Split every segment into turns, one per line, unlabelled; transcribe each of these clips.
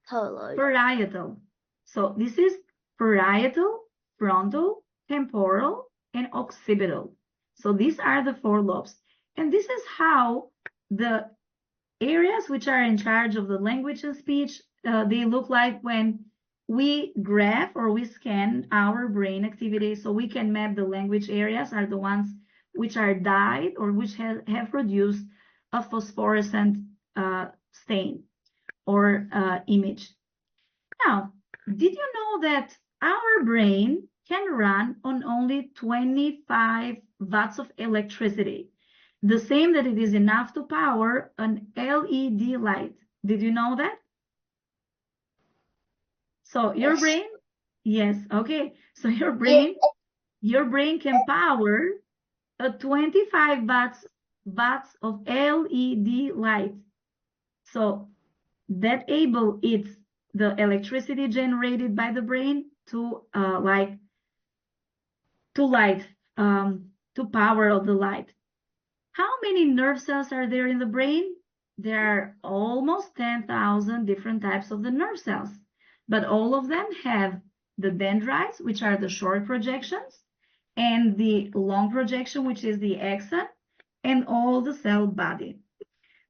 Parietal. So this is parietal, frontal, temporal, and occipital. So these are the 4 lobes. And this is how the areas which are in charge of the language and speech, they look like when we graph or we scan our brain activity. So we can map the language areas are the ones which are dyed or which have produced a phosphorescent stain or image. Now, did you know that our brain can run on only 25 watts of electricity? The same that it is enough to power an LED light. Did you know that? So your brain, yes, okay. So your brain can power a 25 watts of LED light. So that it's the electricity generated by the brain to power the light. How many nerve cells are there in the brain? There are almost 10,000 different types of the nerve cells, but all of them have the dendrites, which are the short projections, and the long projection, which is the axon, and all the cell body.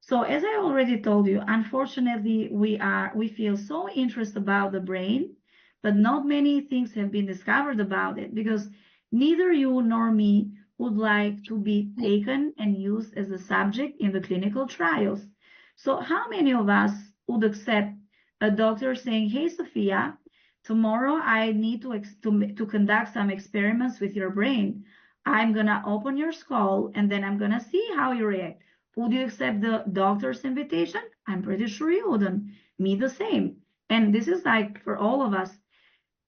So as I already told you, unfortunately, we feel so interested about the brain, but not many things have been discovered about it, because neither you nor me would like to be taken and used as a subject in the clinical trials. So how many of us would accept a doctor saying, hey, Sophia, tomorrow I need to conduct some experiments with your brain. I'm going to open your skull and then I'm going to see how you react. Would you accept the doctor's invitation? I'm pretty sure you wouldn't. Me the same. And this is like for all of us.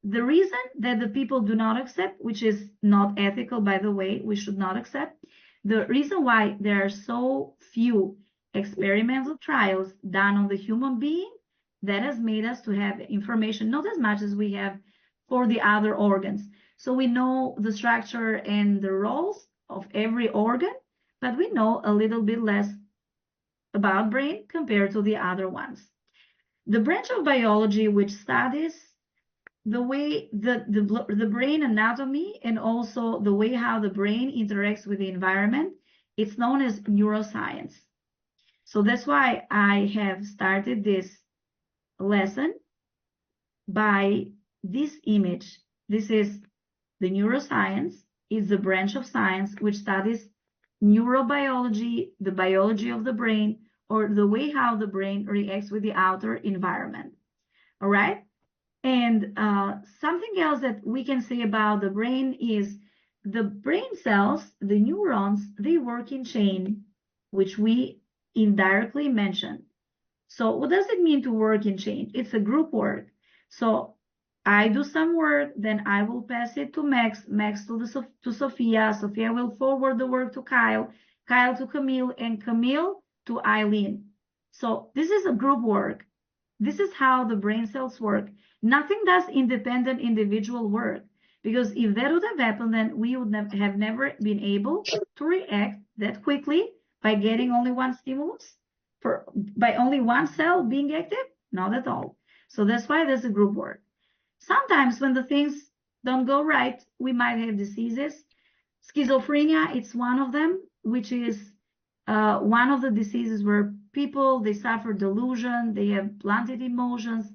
The reason that the people do not accept, which is not ethical, by the way, we should not accept, the reason why there are so few experimental trials done on the human being, that has made us to have information, not as much as we have for the other organs. So we know the structure and the roles of every organ, but we know a little bit less about brain compared to the other ones. The branch of biology which studies the way the brain anatomy and also the way how the brain interacts with the environment, it's known as neuroscience. So that's why I have started this lesson by this image. This is the neuroscience. It's a branch of science which studies neurobiology, the biology of the brain, or the way how the brain reacts with the outer environment. All right? And something else that we can say about the brain is the brain cells, the neurons, they work in chain, which we indirectly mentioned. So what does it mean to work in chain? It's a group work. So I do some work, then I will pass it to Max to Sophia. Sophia will forward the work to Kyle to Camille, and Camille to Eileen. So this is a group work. This is how the brain cells work. Nothing does independent individual work, because if that would have happened, then we would have never been able to react that quickly by getting only one stimulus, by only one cell being active, not at all. So that's why there's a group work. Sometimes when the things don't go right, we might have diseases. Schizophrenia, it's one of them, which is one of the diseases where people, they suffer delusion, they have blunted emotions,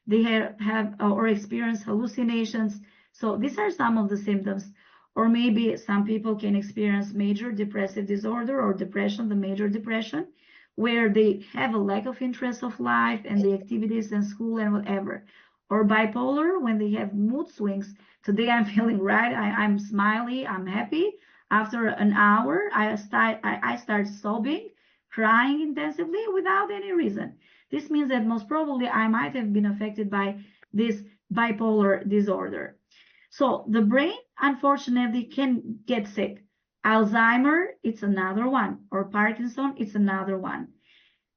they have or experience hallucinations. So these are some of the symptoms. Or maybe some people can experience major depressive disorder or depression, the major depression, where they have a lack of interest of life and the activities and school and whatever. Or bipolar, when they have mood swings. Today I'm feeling right, I'm smiley, I'm happy. After an hour, I start sobbing, crying intensively without any reason. This means that most probably I might have been affected by this bipolar disorder. So the brain, unfortunately, can get sick. Alzheimer, it's another one. Or Parkinson, it's another one.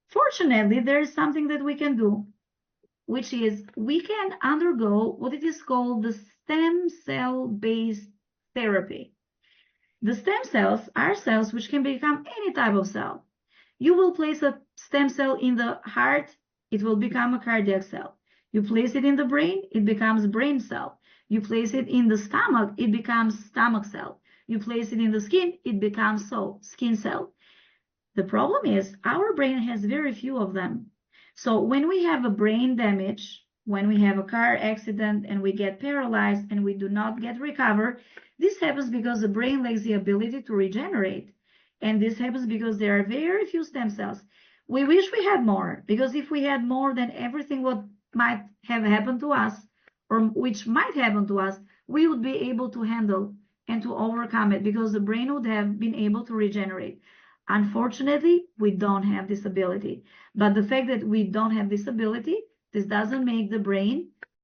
Fortunately, there is something that we can do, which is we can undergo what it is called the stem cell-based therapy. The stem cells are cells which can become any type of cell. You will place a stem cell in the heart, it will become a cardiac cell. You place it in the brain, it becomes brain cell. You place it in the stomach, it becomes stomach cell. You place it in the skin, it becomes skin cell. The problem is our brain has very few of them. So when we have a brain damage, when we have a car accident and we get paralyzed and we do not get recovered, this happens because the brain lacks the ability to regenerate. And this happens because there are very few stem cells. We wish we had more, because if we had more, then everything what might have happened to us, or which might happen to us, we would be able to handle and to overcome it, because the brain would have been able to regenerate. Unfortunately, we don't have this ability. But the fact that we don't have this ability, this doesn't make the brain